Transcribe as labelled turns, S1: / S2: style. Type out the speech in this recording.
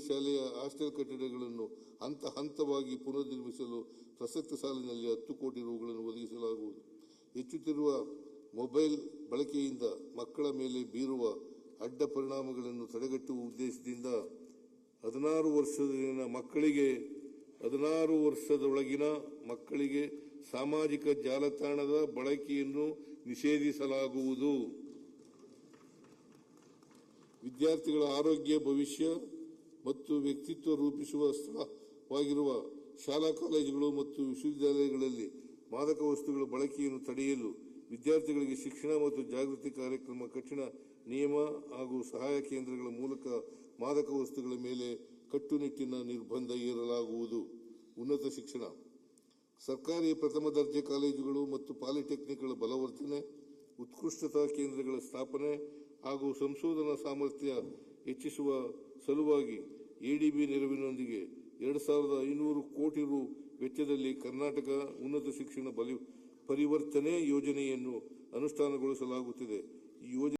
S1: ಶಾಲೆಯ ಹಾಸ್ಟೆಲ್ ಕಟ್ಟಡಗಳನ್ನು ಹಂತ ಹಂತವಾಗಿ ಪುನರ್ನಿರ್ಮಿಸಲು ಪ್ರಸಕ್ತ ಸಾಲಿನಲ್ಲಿ 10 ಕೋಟಿ ರುಗಳನ್ನು ಒದಗಿಸಲಾಗುವುದು. ಹೆಚ್ಚುತ್ತಿರುವ ಮೊಬೈಲ್ ಬಳಕೆಯಿಂದ ಮಕ್ಕಳ ಮೇಲೆ ಬೀರುವ ಅಡ್ಡ ಪರಿಣಾಮಗಳನ್ನು ತಡೆಗಟ್ಟುವ ಉದ್ದೇಶದಿಂದ 16 ವರ್ಷದೊಳಗಿನ ಮಕ್ಕಳಿಗೆ ಸಾಮಾಜಿಕ ಜಾಲತಾಣದ ಬಳಕೆಯನ್ನು ನಿಷೇಧಿಸಲಾಗುವುದು. ವಿದ್ಯಾರ್ಥಿಗಳ ಆರೋಗ್ಯ, ಭವಿಷ್ಯ ಮತ್ತು ವ್ಯಕ್ತಿತ್ವ ರೂಪಿಸುವ ಸ್ಥಳವಾಗಿರುವ ಶಾಲಾ ಕಾಲೇಜುಗಳು ಮತ್ತು ವಿಶ್ವವಿದ್ಯಾಲಯಗಳಲ್ಲಿ ಮಾದಕ ವಸ್ತುಗಳ ಬಳಕೆಯನ್ನು ತಡೆಯಲು ವಿದ್ಯಾರ್ಥಿಗಳಿಗೆ ಶಿಕ್ಷಣ ಮತ್ತು ಜಾಗೃತಿ ಕಾರ್ಯಕ್ರಮ, ಕಠಿಣ ನಿಯಮ ಹಾಗೂ ಸಹಾಯ ಕೇಂದ್ರಗಳ ಮೂಲಕ ಮಾದಕ ವಸ್ತುಗಳ ಮೇಲೆ ಕಟ್ಟುನಿಟ್ಟಿನ ನಿರ್ಬಂಧ ಹೇರಲಾಗುವುದು. ಉನ್ನತ ಶಿಕ್ಷಣ, ಸರ್ಕಾರಿ ಪ್ರಥಮ ದರ್ಜೆ ಕಾಲೇಜುಗಳು ಮತ್ತು ಪಾಲಿಟೆಕ್ನಿಕ್ಗಳ ಬಲವರ್ಧನೆ, ಉತ್ಕೃಷ್ಟತಾ ಕೇಂದ್ರಗಳ ಸ್ಥಾಪನೆ ಹಾಗೂ ಸಂಶೋಧನಾ ಸಾಮರ್ಥ್ಯ ಹೆಚ್ಚಿಸುವ ಸಲುವಾಗಿ ಎಡಿಬಿ ನೆರವಿನೊಂದಿಗೆ 2,500 ಕೋಟಿ ರು ವೆಚ್ಚದಲ್ಲಿ ಕರ್ನಾಟಕ ಉನ್ನತ ಶಿಕ್ಷಣ ಪರಿವರ್ತನೆ ಯೋಜನೆಯನ್ನು ಅನುಷ್ಠಾನಗೊಳಿಸಲಾಗುತ್ತಿದೆ. ಈ ಯೋಜನೆ